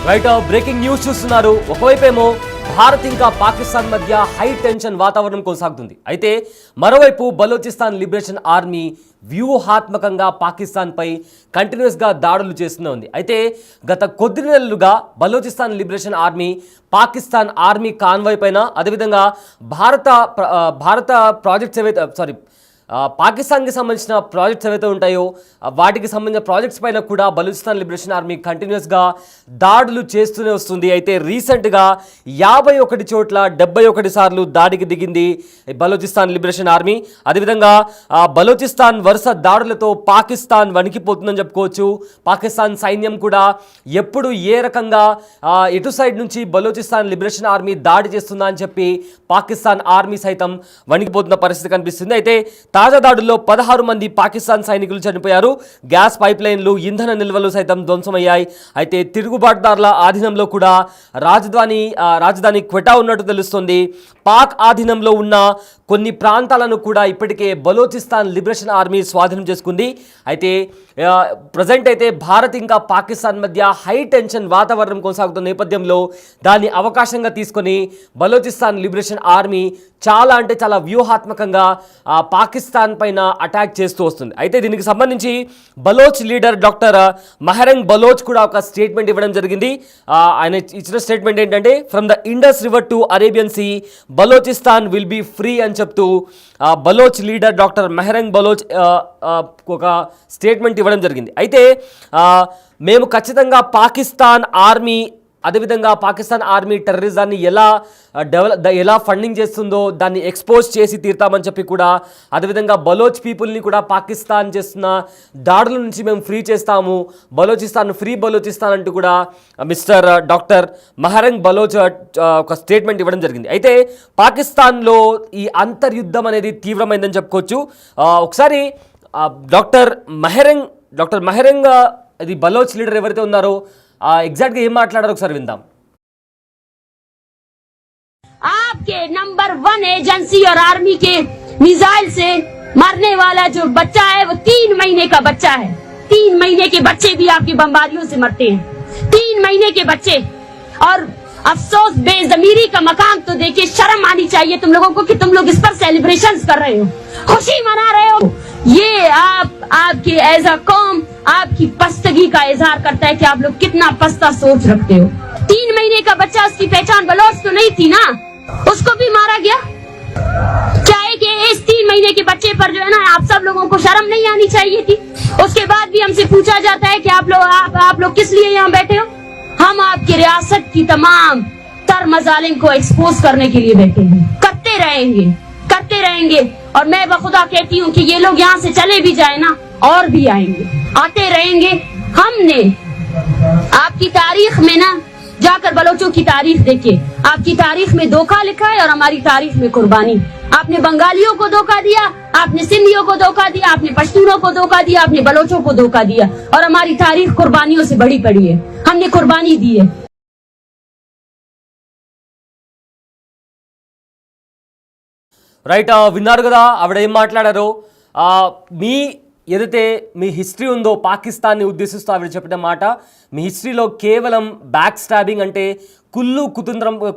Right breaking news చూస్తున్నారు. ఒకవైపేమో భారత్ ఇంకా పాకిస్తాన్ మధ్య హై టెన్షన్ వాతావరణం కొనసాగుతుంది. అయితే మరోవైపు బలోచిస్తాన్ లిబరేషన్ ఆర్మీ వ్యూహాత్మకంగా పాకిస్తాన్పై కంటిన్యూస్గా దాడులు చేస్తూనే ఉంది. అయితే గత కొద్ది నెలలుగా Balochistan liberation army Pakistan army convoy పైన, అదేవిధంగా భారత ప్రాజెక్ట్స్ ఏవైతే పాకిస్తాన్కి సంబంధించిన ప్రాజెక్ట్స్ ఏవైతే ఉంటాయో వాటికి సంబంధించిన ప్రాజెక్ట్స్ పైన కూడా బలూచిస్తాన్ లిబరేషన్ ఆర్మీ కంటిన్యూస్గా దాడులు చేస్తూనే వస్తుంది. అయితే రీసెంట్గా 51 చోట్ల 71 సార్లు దాడికి దిగింది బలూచిస్తాన్ లిబరేషన్ ఆర్మీ. అదేవిధంగా బలూచిస్తాన్ వరుస దాడులతో పాకిస్తాన్ వణికిపోతుందని చెప్పుకోవచ్చు. పాకిస్తాన్ సైన్యం కూడా ఎప్పుడు ఏ రకంగా ఎటు సైడ్ నుంచి బలూచిస్తాన్ లిబరేషన్ ఆర్మీ దాడి చేస్తుందా అని చెప్పి పాకిస్తాన్ ఆర్మీ సైతం వణికిపోతున్న పరిస్థితి కనిపిస్తుంది. అయితే తాజా దాడుల్లో 16 మంది పాకిస్తాన్ సైనికులు చనిపోయారు. గ్యాస్ పైప్ లైన్లు, ఇంధన నిల్వలు సైతం ధ్వంసమయ్యాయి. అయితే తిరుగుబాటుదారుల ఆధీనంలో కూడా రాజధాని క్వెటా ఉన్నట్టు తెలుస్తుంది. పాక్ ఆధీనంలో ఉన్న కొన్ని ప్రాంతాలను కూడా ఇప్పటికే బలోచిస్తాన్ లిబరేషన్ ఆర్మీ స్వాధీనం చేసుకుంది. అయితే ప్రజెంట్ అయితే భారత్ ఇంకా పాకిస్తాన్ మధ్య హై టెన్షన్ వాతావరణం కొనసాగుతున్న నేపథ్యంలో దాన్ని అవకాశంగా తీసుకొని బలోచిస్తాన్ లిబరేషన్ ఆర్మీ చాలా వ్యూహాత్మకంగా పాకిస్తాన్ పైన అటాక్ చేస్తూ వస్తుంది. అయితే దీనికి సంబంధించి బలోచ్ లీడర్ డాక్టర్ మెహరంగ్ బలోచ్ కూడా ఒక స్టేట్మెంట్ ఇవ్వడం జరిగింది. ఆయన ఇచ్చిన స్టేట్మెంట్ ఏంటంటే, from the Indus river to Arabian sea Balochistan will be free అని చెప్తూ బలోచ్ లీడర్ డాక్టర్ మెహరంగ్ బలోచ్ ఒక స్టేట్మెంట్ ఇవ్వడం జరిగింది. అయితే మేము ఖచ్చితంగా పాకిస్తాన్ ఆర్మీ, అదేవిధంగా పాకిస్తాన్ ఆర్మీ టెర్రరిజాన్ని ఎలా ఫండింగ్ చేస్తుందో దాన్ని ఎక్స్పోజ్ చేసి తీరుతామని చెప్పి కూడా, అదేవిధంగా బలోచ్ పీపుల్ని కూడా పాకిస్తాన్ చేస్తున్న దాడుల నుంచి మేము ఫ్రీ చేస్తాము, బలోచిస్తాన్ ఫ్రీ బలోచిస్తాన్ అంటూ కూడా మిస్టర్ డాక్టర్ మెహరంగ్ బలోచ్ ఒక స్టేట్మెంట్ ఇవ్వడం జరిగింది. అయితే పాకిస్తాన్లో ఈ అంతర్యుద్ధం అనేది తీవ్రమైందని చెప్పుకోవచ్చు. ఒకసారి డాక్టర్ మెహరంగ్ ఇది బలోచ్ లీడర్ ఎవరైతే ఉన్నారో ఎగ్జాక్ట్గా ఏం మాట్లాడారు ఒకసారి విందాం. आपके नंबर 1 एजेंसी और आर्मी के मिसाइल से मरने वाला जो बच्चा है वो 3 महीने का बच्चा है. 3 महीने के बच्चे भी आपकी बमबारियों से मरते हैं. 3 महीने के बच्चे. और अफसोस, बेज़मीरी का मकाम तो देखिए, शर्म आनी चाहिए तुम लोगों को कि तुम लोग इस पर सेलिब्रेशंस कर रहे हो, खुशी मना रहे हो. ये आपकी एज अ कौम आपकी पस्तगी का इजहार करता है कि आप लोग कितना पस्ता सोच रखते हो. 3 महीने का बच्चा, उसकी पहचान बलोच तो नहीं थी ना, उसको भी मारा गया. क्या है कि इस 3 महीने के बच्चे पर जो है ना, आप सब लोगों को शर्म नहीं आनी चाहिए थी? उसके बाद भी हमसे पूछा जाता है कि आप लोग किस लिए यहाँ बैठे हो. हम आपकी रियासत की तमाम तर मजालिम को एक्सपोज करने के लिए बैठे हैं. करते रहेंगे. और मैं बखुदा कहती हूँ कि ये लोग यहाँ से चले भी जाए ना, और भी आएंगे, आते रहेंगे. हमने आपकी तारीख में ना जाकर बलोचों की तारीख देखिए, आपकी तारीख में धोखा लिखा है और हमारी तारीख में कुर्बानी. आपने बंगालियों को धोखा दिया, आपने सिंधियों को धोखा दिया, आपने पश्तूनों को धोखा दिया, आपने बलोचों को धोखा दिया, और हमारी तारीख कुर्बानियों से बड़ी पड़ी है. हमने कुर्बानी दी है. రైట్, విన్నారు కదా ఆవిడ ఏం మాట్లాడారో. ఏదైతే మీ హిస్టరీ ఉందో పాకిస్తాన్ని ఉద్దేశిస్తూ ఆవిడ చెప్పిన మాట, మీ హిస్టరీలో కేవలం బ్యాక్ స్టాబింగ్ అంటే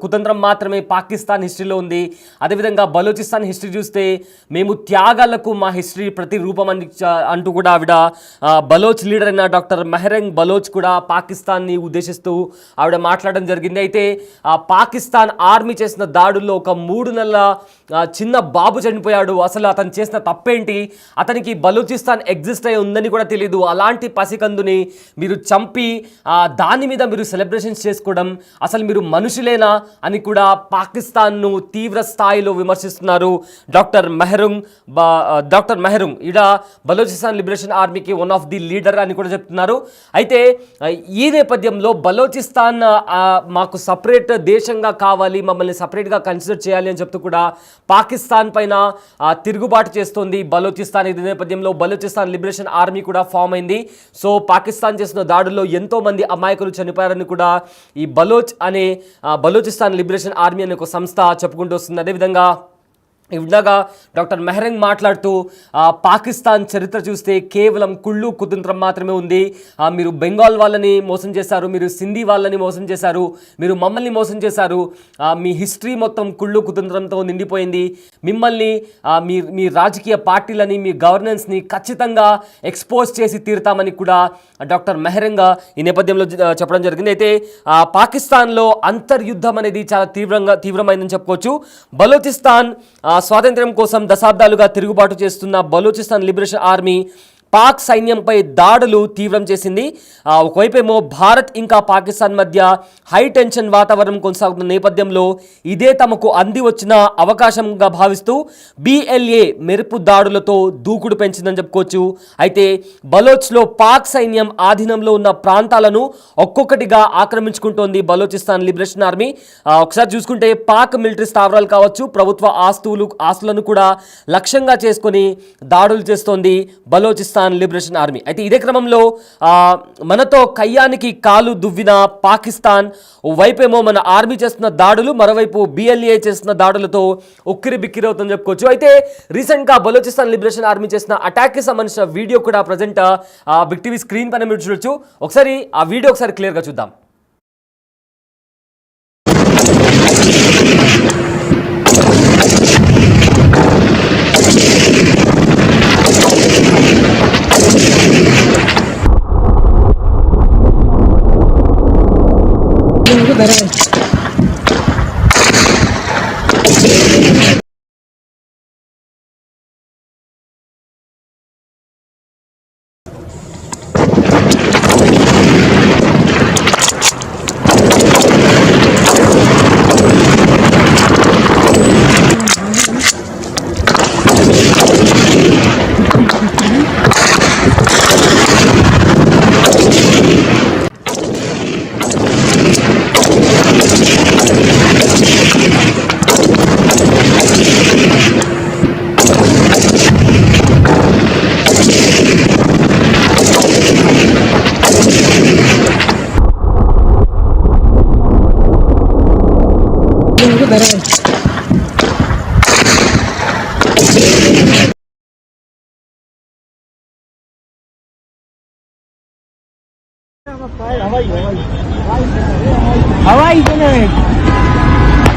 కుతంత్రం మాత్రమే పాకిస్తాన్ హిస్టరీలో ఉంది. అదేవిధంగా బలోచిస్తాన్ హిస్టరీ చూస్తే మేము త్యాగాలకు మా హిస్టరీ ప్రతిరూపం అంటూ కూడా ఆవిడ బలోచ్ లీడర్ అయిన డాక్టర్ మెహరంగ్ బలోచ్ కూడా పాకిస్తాన్ని ఉద్దేశిస్తూ ఆవిడ మాట్లాడడం జరిగింది. అయితే పాకిస్తాన్ ఆర్మీ చేసిన దాడుల్లో ఒక 3 నెలల చిన్న బాబు చనిపోయాడు. అసలు అతను చేసిన తప్పేంటి, అతనికి బలూచిస్తాన్ ఎగ్జిస్ట్ అయి ఉందని కూడా తెలియదు. అలాంటి పసికందుని మీరు చంపి దాని మీద మీరు సెలబ్రేషన్స్ చేసుకోవడం, అసలు మీరు మనుషులేనా అని కూడా పాకిస్తాన్ను తీవ్ర స్థాయిలో విమర్శిస్తున్నారు డాక్టర్ మెహరంగ్. ఈడ బలోచిస్తాన్ లిబరేషన్ ఆర్మీకి వన్ ఆఫ్ ది లీడర్ అని కూడా చెప్తున్నారు. అయితే ఈ నేపథ్యంలో బలోచిస్తాన్ మాకు సపరేట్ దేశంగా కావాలి, మమ్మల్ని సపరేట్గా కన్సిడర్ చేయాలి అని చెప్తూ కూడా పాకిస్తాన్ పైన తిరుగుబాటు చేస్తోంది బలోచిస్తాన్. ఈ నేపథ్యంలో బలోచిస్తాన్ లిబరేషన్ ఆర్మీ కూడా ఫామ్ అయింది. సో పాకిస్తాన్ చేసిన దాడుల్లో ఎంతోమంది అమాయకులు చనిపోయారని కూడా ఈ బలోచిస్తాన్ లిబరేషన్ ఆర్మీ అనే ఒక సంస్థ చెప్పుకుంటూ వస్తుంది. అదేవిధంగా ఇందాక డాక్టర్ మెహరంగ్ మాట్లాడుతూ పాకిస్తాన్ చరిత్ర చూస్తే కేవలం కుళ్ళు కుతంత్రం మాత్రమే ఉంది. మీరు బెంగాల్ వాళ్ళని మోసం చేశారు, మీరు సింధీ వాళ్ళని మోసం చేశారు, మీరు మమ్మల్ని మోసం చేశారు, మీ హిస్టరీ మొత్తం కుళ్ళు కుతంత్రంతో నిండిపోయింది. మిమ్మల్ని మీ రాజకీయ పార్టీలని, మీ గవర్నెన్స్ని ఖచ్చితంగా ఎక్స్పోజ్ చేసి తీరుతామని కూడా డాక్టర్ మెహరంగ్ ఈ నేపథ్యంలో చెప్పడం జరిగింది. అయితే పాకిస్తాన్లో అంతర్యుద్ధం అనేది చాలా తీవ్రమైందని చెప్పుకోవచ్చు. బలోచిస్తాన్ స్వాతంత్ర్యం కోసం దశాబ్దాలుగా తిరుగుబాటు చేస్తున్న బలూచిస్తాన్ లిబరేషన్ ఆర్మీ పాక్ సైన్యంపై దాడులు తీవ్రం చేసింది. ఒకవైపేమో భారత్ ఇంకా పాకిస్తాన్ మధ్య హై టెన్షన్ వాతావరణం కొనసాగుతున్న నేపథ్యంలో ఇదే తమకు అంది వచ్చిన అవకాశంగా భావిస్తూ BLA మెరుపు దాడులతో దూకుడు పెంచిందని చెప్పుకోవచ్చు. అయితే బలోచ్లో పాక్ సైన్యం ఆధీనంలో ఉన్న ప్రాంతాలను ఒక్కొక్కటిగా ఆక్రమించుకుంటోంది బలోచిస్తాన్ లిబరేషన్ ఆర్మీ. ఒకసారి చూసుకుంటే పాక్ మిలిటరీ స్థావరాలు కావచ్చు, ప్రభుత్వ ఆస్తులను కూడా లక్ష్యంగా చేసుకొని దాడులు చేస్తోంది బలోచిస్తాన్ లిబరేషన్ ఆర్మీ. అయితే ఇదే క్రమంలో మనతో కయ్యానికి కాలు దువ్విన పాకిస్తాన్ వైపేమో మన ఆర్మీ చేస్తున్న దాడులు, మరోవైపు BLA చేస్తున్న దాడులతో ఉక్కిరి బిక్కిరి అవుతుందని చెప్పుకోవచ్చు. అయితే రీసెంట్గా బలోచిస్తాన్ లిబరేషన్ ఆర్మీ చేసిన అటాక్కి సంబంధించిన వీడియో కూడా ప్రజెంట్ బిగ్ టీవీ స్క్రీన్ పైన మీరు చూడొచ్చు. ఒకసారి ఆ వీడియో ఒకసారి క్లియర్గా చూద్దాం. हवाई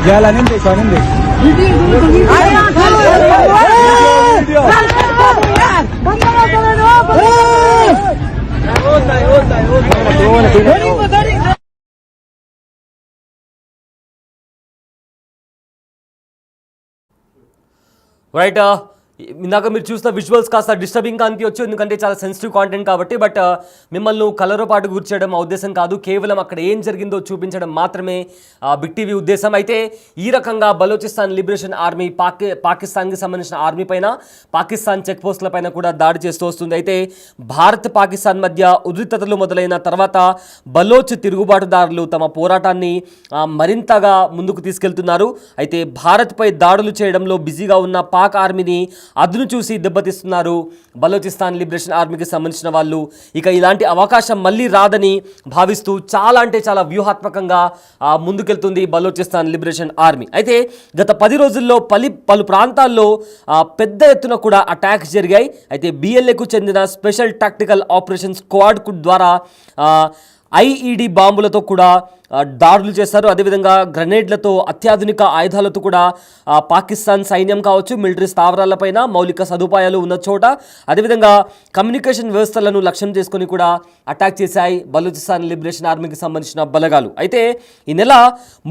jalan ini soalnya deh. Right, ఇందాక మీరు చూసిన విజువల్స్ కాస్త డిస్టర్బింగ్గా అనిపించవచ్చు, ఎందుకంటే చాలా సెన్సిటివ్ కాంటెంట్ కాబట్టి. బట్ మిమ్మల్ని కలరపాటు కూర్చోవడం మా ఉద్దేశం కాదు, కేవలం అక్కడ ఏం జరిగిందో చూపించడం మాత్రమే బిగ్ టీవీ ఉద్దేశం. అయితే ఈ రకంగా బలోచిస్తాన్ లిబరేషన్ ఆర్మీ పాకిస్తాన్కి సంబంధించిన ఆర్మీ పైన, పాకిస్తాన్ చెక్ పోస్టుల పైన కూడా దాడి చేస్తూ వస్తుంది. అయితే భారత్ పాకిస్తాన్ మధ్య ఉద్రిక్తతలు మొదలైన తర్వాత బలోచ్ తిరుగుబాటుదారులు తమ పోరాటాన్ని మరింతగా ముందుకు తీసుకెళ్తున్నారు. అయితే భారత్పై దాడులు చేయడంలో బిజీగా ఉన్న పాక్ ఆర్మీని అదును చూసి దెబ్బతీస్తున్నారు బలోచిస్తాన్ లిబరేషన్ ఆర్మీకి సంబంధించిన వాళ్ళు. ఇక ఇలాంటి అవకాశం మళ్ళీ రాదని భావిస్తూ చాలా అంటే చాలా వ్యూహాత్మకంగా ముందుకెళ్తుంది బలోచిస్తాన్ లిబరేషన్ ఆర్మీ. అయితే గత 10 రోజుల్లో పలు ప్రాంతాల్లో పెద్ద ఎత్తున కూడా అటాక్స్ జరిగాయి. అయితే BLAకు చెందిన స్పెషల్ టాక్టికల్ ఆపరేషన్ స్క్వాడ్ ద్వారా IED బాంబులతో కూడా దాడులు చేశారు. అదేవిధంగా గ్రెనేడ్లతో, అత్యాధునిక ఆయుధాలతో కూడా పాకిస్తాన్ సైన్యం కావచ్చు, మిలిటరీ స్థావరాలపైన, మౌలిక సదుపాయాలు ఉన్న చోట, అదేవిధంగా కమ్యూనికేషన్ వ్యవస్థలను లక్ష్యం చేసుకొని కూడా అటాక్ చేశాయి బలూచిస్తాన్ లిబరేషన్ ఆర్మీకి సంబంధించిన బలగాలు. అయితే ఈ నెల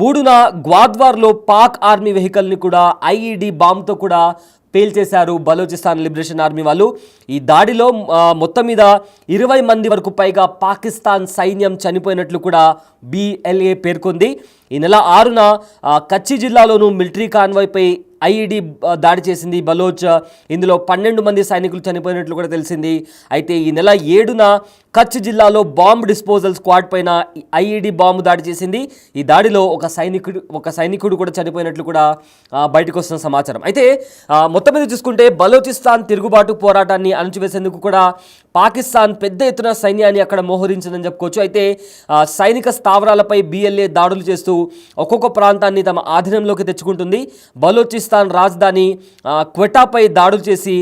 3న గ్వాద్వార్లో పాక్ ఆర్మీ వెహికల్ని కూడా IED బాంబుతో కూడా పేల్చేశారు బలూచిస్తాన్ లిబరేషన్ ఆర్మీ వాళ్ళు. ఈ దాడిలో మొత్తం మీద 20 మంది వరకు పైగా పాకిస్తాన్ సైన్యం చనిపోయినట్లు కూడా BLA పేర్కొంది. ఈ నెల 6న కచ్చి జిల్లాలోనూ మిలిటరీ కాన్వాయ్పై IED దాడి చేసింది బలోచ్. ఇందులో 12 మంది సైనికులు చనిపోయినట్లు కూడా తెలిసింది. అయితే ఈ నెల 7న కచ్ జిల్లాలో బాంబ్ డిస్పోజల్ స్క్వాడ్ పైన IED బాంబు దాడి చేసింది. ఈ దాడిలో ఒక సైనికుడు కూడా చనిపోయినట్లు కూడా బయటకు వస్తున్న సమాచారం. అయితే మొత్తం మీద చూసుకుంటే బలోచిస్తాన్ తిరుగుబాటు పోరాటాన్ని అణచివేసేందుకు కూడా పాకిస్తాన్ పెద్ద ఎత్తున సైన్యాన్ని అక్కడ మోహరించిందని చెప్పుకోవచ్చు. అయితే సైనిక స్థావరాలపై BLA దాడులు చేస్తూ ఒక్కొక్క ప్రాంతాన్ని తమ ఆధీనంలోకి తెచ్చుకుంటుంది. బలోచిస్తాన్ పాకిస్తాన్ రాజధాని క్వెటాపై దాడులు చేసి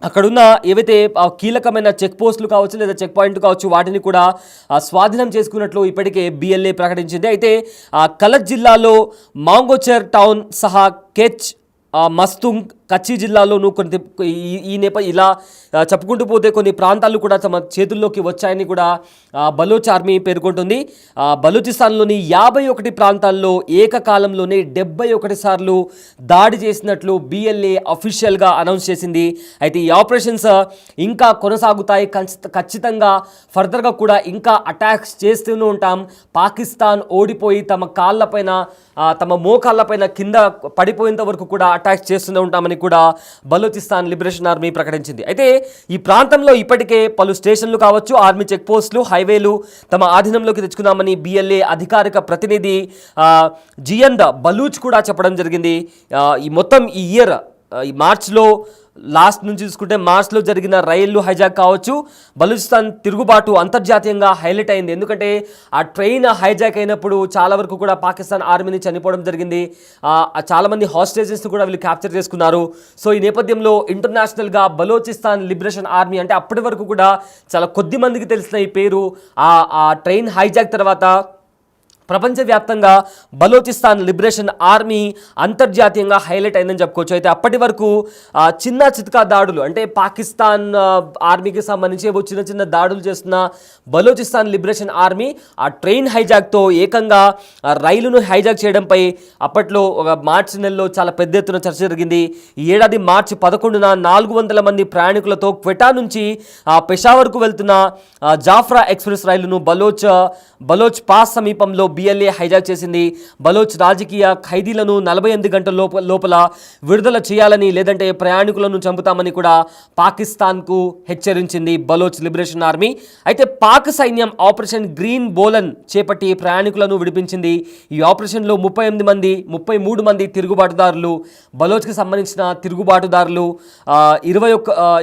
అక్కడున్న ఏవైతే కీలకమైన చెక్ పోస్టులు కావచ్చు లేదా చెక్ పాయింట్లు కావచ్చు వాటిని కూడా స్వాధీనం చేసుకున్నట్లు ఇప్పటికే బిఎల్ఏ ప్రకటించింది. అయితే కలత్ జిల్లాలో మాంగోచర్ టౌన్ సహా కెచ్ మస్తుంగ్ కచ్చి జిల్లాలోనూ కొన్ని ఇలా చెప్పుకుంటూ పోతే కొన్ని ప్రాంతాలు కూడా తమ చేతుల్లోకి వచ్చాయని కూడా బలోచ్ ఆర్మీ పేర్కొంటుంది. బలూచిస్తాన్లోని 51 ప్రాంతాల్లో ఏకకాలంలోనే 71 సార్లు దాడి చేసినట్లు బిఎల్ఏ అఫీషియల్గా అనౌన్స్ చేసింది. అయితే ఈ ఆపరేషన్స్ ఇంకా కొనసాగుతాయి, ఖచ్చితంగా ఫర్దర్గా కూడా ఇంకా అటాక్స్ చేస్తూనే ఉంటాం. పాకిస్తాన్ ఓడిపోయి తమ కాళ్ళపైన తమ మోకాళ్ళపైన కింద పడిపోయేంత వరకు కూడా అటాక్ చేస్తూనే ఉంటామని కూడా బలూచిస్తాన్ లిబరేషన్ ఆర్మీ ప్రకటించింది. అయితే ఈ ప్రాంతంలో ఇప్పటికే పలు స్టేషన్లు కావచ్చు, ఆర్మీ చెక్ పోస్టులు, హైవేలు తమ ఆధీనంలోకి తెచ్చుకున్నామని బిఎల్ఏ అధికారిక ప్రతినిధి జియంద్ బలూచ్ కూడా చెప్పడం జరిగింది. ఈ మొత్తం ఈ ఇయర్ ఈ మార్చ్లో లాస్ట్ నుంచి చూసుకుంటే మార్చ్లో జరిగిన రైళ్లు హైజాక్ కావచ్చు, బలూచిస్తాన్ తిరుగుబాటు అంతర్జాతీయంగా హైలైట్ అయింది. ఎందుకంటే ఆ ట్రైన్ హైజాక్ అయినప్పుడు చాలా వరకు కూడా పాకిస్తాన్ ఆర్మీని చనిపోవడం జరిగింది. చాలామంది హాస్టేజెస్ని కూడా వీళ్ళు క్యాప్చర్ చేసుకున్నారు. సో ఈ నేపథ్యంలో ఇంటర్నేషనల్గా బలూచిస్తాన్ లిబరేషన్ ఆర్మీ అంటే అప్పటి వరకు కూడా చాలా కొద్ది మందికి తెలిసిన ఈ పేరు ఆ ట్రైన్ హైజాక్ తర్వాత ప్రపంచవ్యాప్తంగా బలూచిస్తాన్ లిబరేషన్ ఆర్మీ అంతర్జాతీయంగా హైలైట్ అయిందని చెప్పుకోవచ్చు. అయితే అప్పటి వరకు చిన్న చితకా దాడులు అంటే పాకిస్తాన్ ఆర్మీకి సంబంధించి చిన్న చిన్న దాడులు చేస్తున్న బలూచిస్తాన్ లిబరేషన్ ఆర్మీ ఆ ట్రైన్ హైజాక్తో ఏకంగా రైలును హైజాక్ చేయడంపై అప్పట్లో ఒక మార్చి నెలలో చాలా పెద్ద ఎత్తున చర్చ జరిగింది. ఈ ఏడాది మార్చి 11న 400 మంది ప్రయాణికులతో క్వెటా నుంచి పెషావర్కు వెళ్తున్న జాఫ్రా ఎక్స్ప్రెస్ రైలును బలోచ్ పాస్ సమీపంలో బిఎల్ఏ హైజాక్ చేసింది. బలోచ్ రాజకీయ ఖైదీలను 48 గంటల లోపల విడుదల చేయాలని లేదంటే ప్రయాణికులను చంపుతామని కూడా పాకిస్తాన్కు హెచ్చరించింది బలోచ్ లిబరేషన్ ఆర్మీ. అయితే పాక్ సైన్యం ఆపరేషన్ గ్రీన్ బోలన్ చేపట్టి ప్రయాణికులను విడిపించింది. ఈ ఆపరేషన్లో 33 మంది తిరుగుబాటుదారులు, బలోచ్కి సంబంధించిన తిరుగుబాటుదారులు,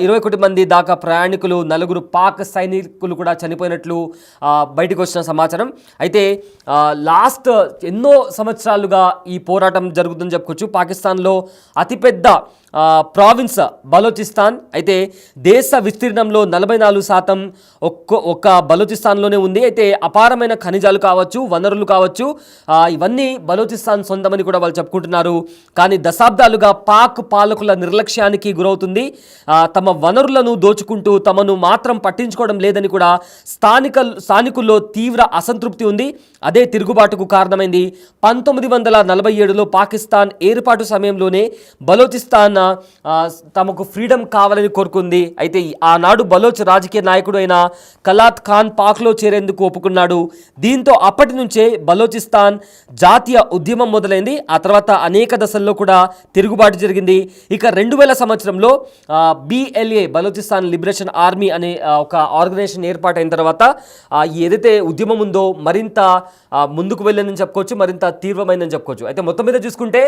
21 మంది దాకా ప్రయాణికులు, 4 పాక్ సైనికులు కూడా చనిపోయినట్లు బయటకు వచ్చిన సమాచారం. అయితే లాస్ట్ ఎన్నో సంవత్సరాలుగా ఈ పోరాటం జరుగుతుందని చెప్పుకోవచ్చు. పాకిస్తాన్లో అతిపెద్ద ప్రావిన్స్ బలూచిస్తాన్. అయితే దేశ విస్తీర్ణంలో 44% ఒక్క బలూచిస్తాన్లోనే ఉంది. అయితే అపారమైన ఖనిజాలు కావచ్చు, వనరులు కావచ్చు, ఇవన్నీ బలూచిస్తాన్ సొంతమని కూడా వాళ్ళు చెప్పుకుంటున్నారు. కానీ దశాబ్దాలుగా పాక్ పాలకుల నిర్లక్ష్యానికి గురవుతుంది. తమ వనరులను దోచుకుంటూ తమను మాత్రం పట్టించుకోవడం లేదని కూడా స్థానికుల్లో తీవ్ర అసంతృప్తి ఉంది. అదే తిరుగుబాటుకు కారణమైంది. 1947లో పాకిస్తాన్ ఏర్పాటు సమయంలోనే బలూచిస్తాన్ తమకు ఫ్రీడమ్ కావాలని కోరుకుంది. అయితే ఆనాడు బలోచ్ రాజకీయ నాయకుడు అయిన కలాత్ ఖాన్ పాక్లో చేరేందుకు ఒప్పుకున్నాడు. దీంతో అప్పటి నుంచే బలోచిస్తాన్ జాతీయ ఉద్యమం మొదలైంది. ఆ తర్వాత అనేక దశల్లో కూడా తిరుగుబాటు జరిగింది. ఇక 2000 సంవత్సరంలో బిఎల్ఏ బలోచిస్తాన్ లిబరేషన్ ఆర్మీ అనే ఒక ఆర్గనైజేషన్ ఏర్పాటైన తర్వాత ఏదైతే ఉద్యమం ఉందో మరింత ముందుకు వెళ్ళని చెప్పుకోవచ్చు, మరింత తీవ్రమైందని చెప్పుకోవచ్చు. అయితే మొత్తం మీద చూసుకుంటే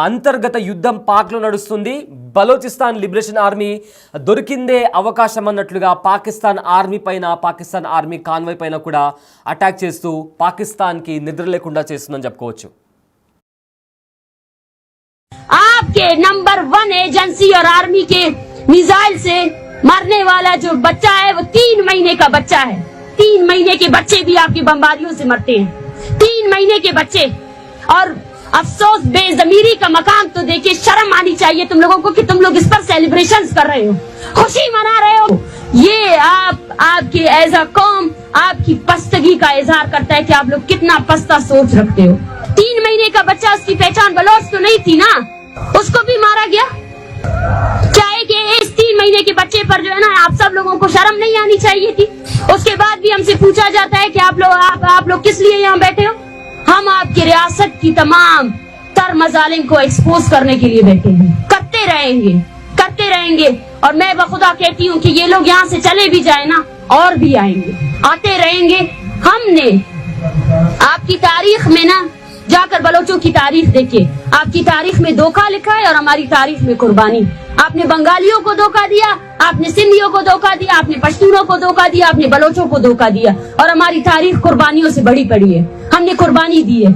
అంతర్గత యుద్ధం పాక్లో నడుస్తుంది. బలూచిస్తాన్ లిబరేషన్ ఆర్మీ దొరికిందే అవకాశం అన్నట్లుగా పాకిస్తాన్ ఆర్మీ పైన, పాకిస్తాన్ ఆర్మీ కాన్వాయ్ పైన కూడా అటాక్ చేస్తూ పాకిస్తాన్కి నిద్ర లేకుండా చేస్తుందని చెప్పుకోవచ్చు. आपके नंबर 1 एजेंसी और आर्मी के मिसाइल से मरने वाला जो बच्चा है वो 3 महीने का बच्चा है. 3 महीने के बच्चे भी आपकी बमबारियों से मरते हैं. 3 महीने के बच्चे. और अफसोस, बेज़मीरी का मकाम तो देखिए, शर्म आनी चाहिए तुम लोगों को कि तुम लोग इस पर सेलिब्रेशंस कर रहे हो, खुशी मना रहे हो. ये आपके एज अ कौम आपकी पस्तगी का इजहार करता है कि आप लोग कितना पस्ता सोच रखते हो. 3 महीने का बच्चा, उसकी पहचान बलोच तो नहीं थी ना, उसको भी मारा गया. क्या है कि इस 3 महीने के बच्चे पर जो है ना, आप सब लोगों को शर्म नहीं आनी चाहिए थी? उसके बाद भी हमसे पूछा जाता है कि आप लोग किस लिए यहाँ बैठे हो. हम आपकी रियासत की तमाम तर मजालिम को एक्सपोज करने के लिए बैठे हैं. करते रहेंगे. और मैं बखुदा कहती हूँ कि ये लोग यहाँ से चले भी जाए ना, और भी आएंगे, आते रहेंगे. हमने आपकी तारीख में ना जाकर बलोचों की तारीख देखिए, आपकी तारीख में धोखा लिखा है और हमारी तारीख में कुर्बानी. आपने बंगालियों को धोखा दिया, आपने सिंधियों को धोखा दिया, आपने पश्तूनों को धोखा दिया, आपने बलोचों को धोखा दिया, और हमारी तारीख कुर्बानियों से बड़ी पड़ी है. हमने कुर्बानी दी है.